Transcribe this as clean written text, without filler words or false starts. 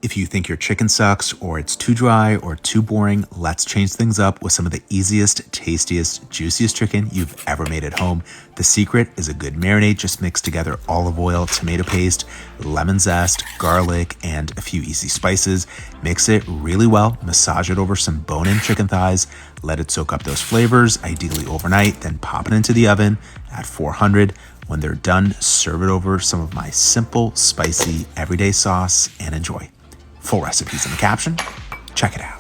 If you think your chicken sucks or it's too dry or too boring, let's change things up with some of the easiest, tastiest, juiciest chicken you've ever made at home. The secret is a good marinade. Just mix together olive oil, tomato paste, lemon zest, garlic, and a few easy spices. Mix it really well, massage it over some bone-in chicken thighs, let it soak up those flavors, ideally overnight, then pop it into the oven at 400. When they're done, serve it over some of my simple, spicy, everyday sauce and enjoy. Full recipes in the caption. Check it out.